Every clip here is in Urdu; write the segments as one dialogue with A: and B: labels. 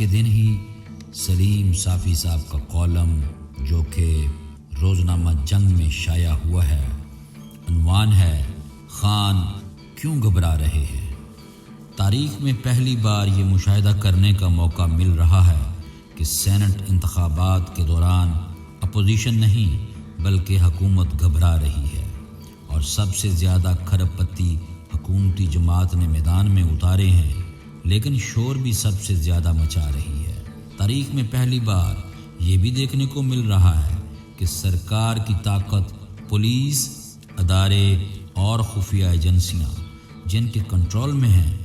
A: کے دن ہی سلیم صافی صاحب کا کالم جو کہ روزنامہ جنگ میں شائع ہوا ہے، عنوان ہے خان کیوں گھبرا رہے ہیں۔ تاریخ میں پہلی بار یہ مشاہدہ کرنے کا موقع مل رہا ہے کہ سینٹ انتخابات کے دوران اپوزیشن نہیں بلکہ حکومت گھبرا رہی ہے، اور سب سے زیادہ کھرب پتی حکومتی جماعت نے میدان میں اتارے ہیں، لیکن شور بھی سب سے زیادہ مچا رہی ہے۔ تاریخ میں پہلی بار یہ بھی دیکھنے کو مل رہا ہے کہ سرکار کی طاقت، پولیس ادارے اور خفیہ ایجنسیاں جن کے کنٹرول میں ہیں،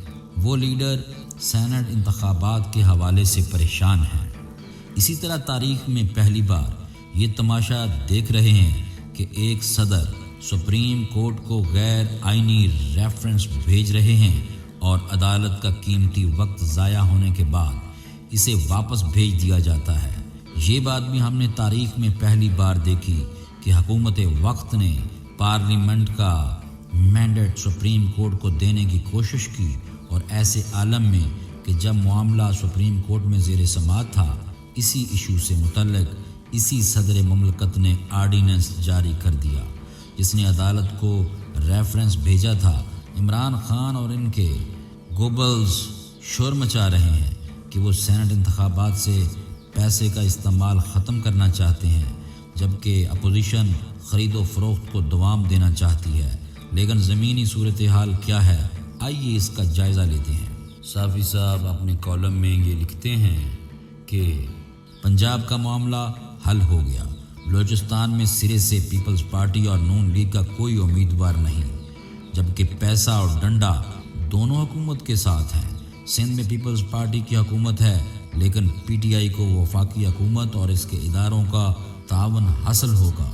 A: وہ لیڈر سینٹ انتخابات کے حوالے سے پریشان ہیں۔ اسی طرح تاریخ میں پہلی بار یہ تماشا دیکھ رہے ہیں کہ ایک صدر سپریم کورٹ کو غیر آئینی ریفرنس بھیج رہے ہیں اور عدالت کا قیمتی وقت ضائع ہونے کے بعد اسے واپس بھیج دیا جاتا ہے۔ یہ بات بھی ہم نے تاریخ میں پہلی بار دیکھی کہ حکومت وقت نے پارلیمنٹ کا مینڈیٹ سپریم کورٹ کو دینے کی کوشش کی، اور ایسے عالم میں کہ جب معاملہ سپریم کورٹ میں زیر سماعت تھا، اسی ایشو سے متعلق اسی صدر مملکت نے آرڈیننس جاری کر دیا جس نے عدالت کو ریفرنس بھیجا تھا۔ عمران خان اور ان کے گوبلز شور مچا رہے ہیں کہ وہ سینٹ انتخابات سے پیسے کا استعمال ختم کرنا چاہتے ہیں، جبکہ اپوزیشن خرید و فروخت کو دوام دینا چاہتی ہے۔ لیکن زمینی صورتحال کیا ہے، آئیے اس کا جائزہ لیتے ہیں۔ صافی صاحب اپنے کالم میں یہ لکھتے ہیں کہ پنجاب کا معاملہ حل ہو گیا، بلوچستان میں سرے سے پیپلز پارٹی اور نون لیگ کا کوئی امیدوار نہیں، جبکہ پیسہ اور ڈنڈا دونوں حکومت کے ساتھ ہیں۔ سندھ میں پیپلز پارٹی کی حکومت ہے، لیکن پی ٹی آئی کو وفاقی حکومت اور اس کے اداروں کا تعاون حاصل ہوگا۔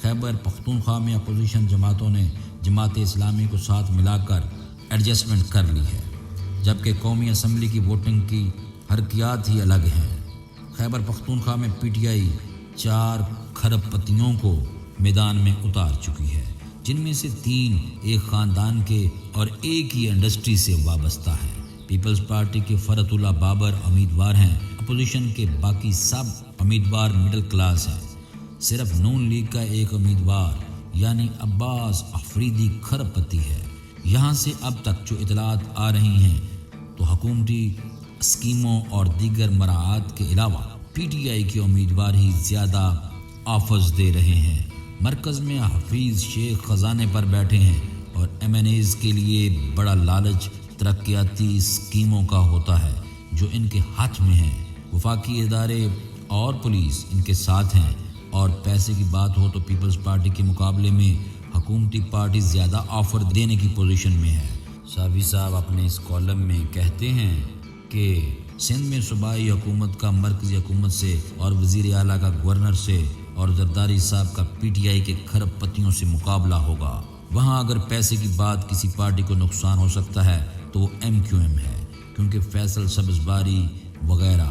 A: خیبر پختونخوا میں اپوزیشن جماعتوں نے جماعت اسلامی کو ساتھ ملا کر ایڈجسٹمنٹ کر لی ہے، جبکہ قومی اسمبلی کی ووٹنگ کی حرکیات ہی الگ ہیں۔ خیبر پختونخوا میں پی ٹی آئی 4 کھرب پتیوں کو میدان میں اتار چکی ہے، جن میں سے 3 ایک خاندان کے اور ایک ہی انڈسٹری سے وابستہ ہیں۔ پیپلز پارٹی کے فرت اللہ بابر امیدوار ہیں، اپوزیشن کے باقی سب امیدوار مڈل کلاس ہیں۔ صرف نون لیگ کا ایک امیدوار یعنی عباس افریدی کھرب پتی ہے۔ یہاں سے اب تک جو اطلاعات آ رہی ہیں تو حکومتی اسکیموں اور دیگر مراعات کے علاوہ پی ٹی آئی کے امیدوار ہی زیادہ آفرز دے رہے ہیں۔ مرکز میں حفیظ شیخ خزانے پر بیٹھے ہیں، اور ایم این ایز کے لیے بڑا لالچ ترقیاتی اسکیموں کا ہوتا ہے جو ان کے ہاتھ میں ہیں۔ وفاقی ادارے اور پولیس ان کے ساتھ ہیں، اور پیسے کی بات ہو تو پیپلز پارٹی کے مقابلے میں حکومتی پارٹی زیادہ آفر دینے کی پوزیشن میں ہے۔ صافی صاحب اپنے اس کالم میں کہتے ہیں کہ سندھ میں صوبائی حکومت کا مرکزی حکومت سے اور وزیر اعلیٰ کا گورنر سے اور زرداری صاحب کا پی ٹی آئی کے کھرب پتیوں سے مقابلہ ہوگا۔ وہاں اگر پیسے کی بات کسی پارٹی کو نقصان ہو سکتا ہے تو وہ ایم کیو ایم ہے، کیونکہ فیصل سبزباری وغیرہ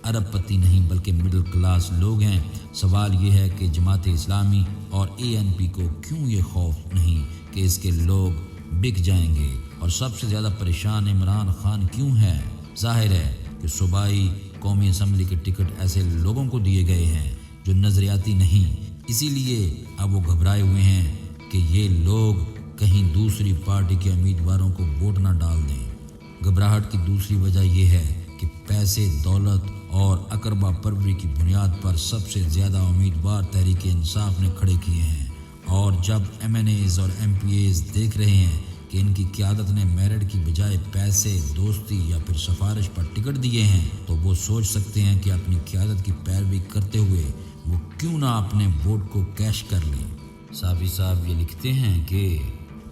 A: ارب پتی نہیں بلکہ مڈل کلاس لوگ ہیں۔ سوال یہ ہے کہ جماعت اسلامی اور اے این پی کو کیوں یہ خوف نہیں کہ اس کے لوگ بک جائیں گے، اور سب سے زیادہ پریشان عمران خان کیوں ہے؟ ظاہر ہے کہ صوبائی قومی اسمبلی کے ٹکٹ ایسے لوگوں کو دیے گئے ہیں جو نظریاتی نہیں، اسی لیے اب وہ گھبرائے ہوئے ہیں کہ یہ لوگ کہیں دوسری پارٹی کے امیدواروں کو ووٹ نہ ڈال دیں۔ گھبراہٹ کی دوسری وجہ یہ ہے کہ پیسے، دولت اور اقربا پروری کی بنیاد پر سب سے زیادہ امیدوار تحریک انصاف نے کھڑے کیے ہیں، اور جب ایم این ایز اور ایم پی ایز دیکھ رہے ہیں کہ ان کی قیادت نے میرٹ کی بجائے پیسے، دوستی یا پھر سفارش پر ٹکٹ دیے ہیں، تو وہ سوچ سکتے ہیں کہ اپنی قیادت کی پیروی کرتے ہوئے وہ کیوں نہ اپنے ووٹ کو کیش کر لیں۔ صافی صاحب یہ لکھتے ہیں کہ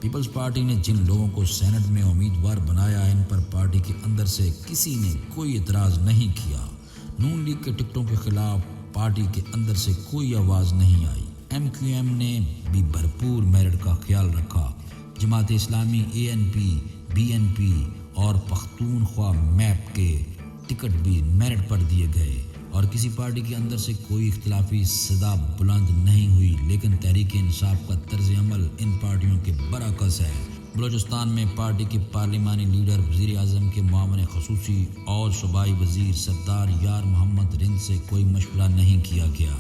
A: پیپلز پارٹی نے جن لوگوں کو سینٹ میں امیدوار بنایا، ان پر پارٹی کے اندر سے کسی نے کوئی اعتراض نہیں کیا۔ نون لیگ کے ٹکٹوں کے خلاف پارٹی کے اندر سے کوئی آواز نہیں آئی۔ ایم کیو ایم نے بھی بھرپور میرٹ کا خیال رکھا۔ Jamaat Islami, A N P, B N P اور پختونخوا میپ کے ٹکٹ بھی میرٹ پر دیے گئے، اور کسی پارٹی کے اندر سے کوئی اختلافی صدا بلند نہیں ہوئی۔ لیکن تحریک انصاف کا طرز عمل ان پارٹیوں کے برعکس ہے۔ بلوچستان میں پارٹی کے پارلیمانی لیڈر وزیر اعظم کے معاون خصوصی اور صوبائی وزیر سردار یار محمد رند سے کوئی مشورہ نہیں کیا گیا۔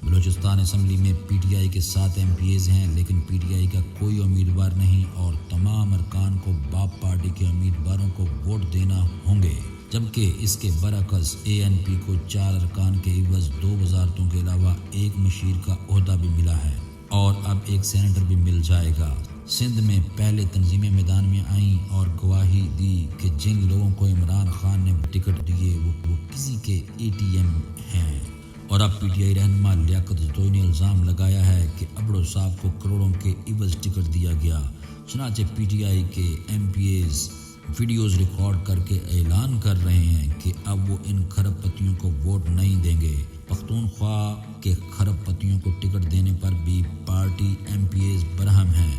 A: بلوچستان اسمبلی میں پی ٹی آئی کے 7 ایم پی ایز ہیں، لیکن پی ٹی آئی کا کوئی امیدوار نہیں اور تمام ارکان کو باپ پارٹی کے امیدواروں کو ووٹ دینا ہوں گے، جبکہ اس کے برعکس اے این پی کو 4 ارکان کے عوض 2 وزارتوں کے علاوہ 1 مشیر کا عہدہ بھی ملا ہے اور اب 1 سینیٹر بھی مل جائے گا۔ سندھ میں پہلے تنظیمیں میدان میں آئیں اور گواہی دی کہ جن لوگوں کو عمران خان نے ٹکٹ دیے وہ کسی کے اے ٹی ایم ہیں، اور اب پی ٹی آئی رہنما لیاقت زوئی نے الزام لگایا ہے کہ عبڑو صاحب کو کروڑوں کے عوض ٹکٹ دیا گیا۔ چنانچہ پی ٹی آئی کے MPs videos record کر کے اعلان کر رہے ہیں کہ اب وہ ان کھرب پتیوں کو ووٹ نہیں دیں گے۔ پختونخوا کے کھرب پتیوں کو ٹکٹ دینے پر بھی پارٹی ایم پی ایز برہم ہیں۔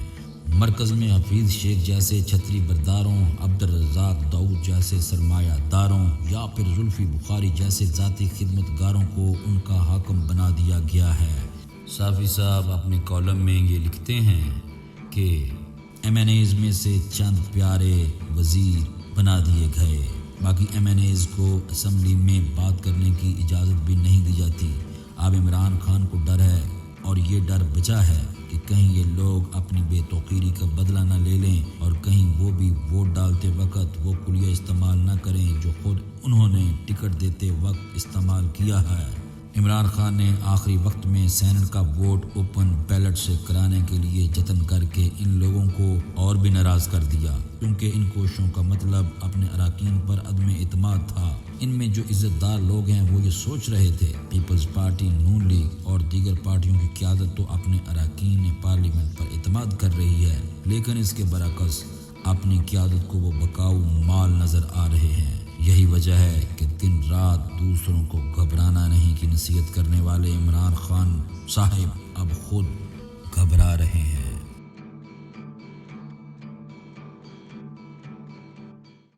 A: مرکز میں حفیظ شیخ جیسے چھتری برداروں، عبدالرزاق داؤد جیسے سرمایہ داروں یا پھر زلفی بخاری جیسے ذاتی خدمتگاروں کو ان کا حاکم بنا دیا گیا ہے۔ صافی صاحب اپنے کالم میں یہ لکھتے ہیں کہ ایم این ایز میں سے چند پیارے وزیر بنا دیے گئے، باقی ایم این ایز کو اسمبلی میں بات کرنے کی اجازت بھی نہیں دی جاتی۔ اب عمران خان کو ڈر ہے اور یہ ڈر بچا ہے کہ کہیں یہ لوگ اپنی بے توقیری کا بدلہ نہ لے لیں اور کہیں وہ بھی ووٹ ڈالتے وقت وہ کلیہ استعمال نہ کریں جو خود انہوں نے ٹکٹ دیتے وقت استعمال کیا ہے۔ عمران خان نے آخری وقت میں سینٹ کا ووٹ اوپن بیلٹ سے کرانے کے لیے جتن کر کے ان لوگوں کو اور بھی ناراض کر دیا، کیونکہ ان کوششوں کا مطلب اپنے اراکین پر عدم اعتماد تھا۔ ان میں جو عزت دار لوگ ہیں وہ یہ سوچ رہے تھے پیپلز پارٹی، نون لیگ اور دیگر پارٹیوں کی قیادت تو اپنے اراکین پارلیمنٹ پر اعتماد کر رہی ہے، لیکن اس کے برعکس اپنی قیادت کو وہ بکاؤ مال نظر آ رہے ہیں۔ یہی وجہ ہے کہ دن رات دوسروں کو گھبرانا نہیں کی نصیحت کرنے والے عمران خان صاحب اب خود گھبرا رہے ہیں۔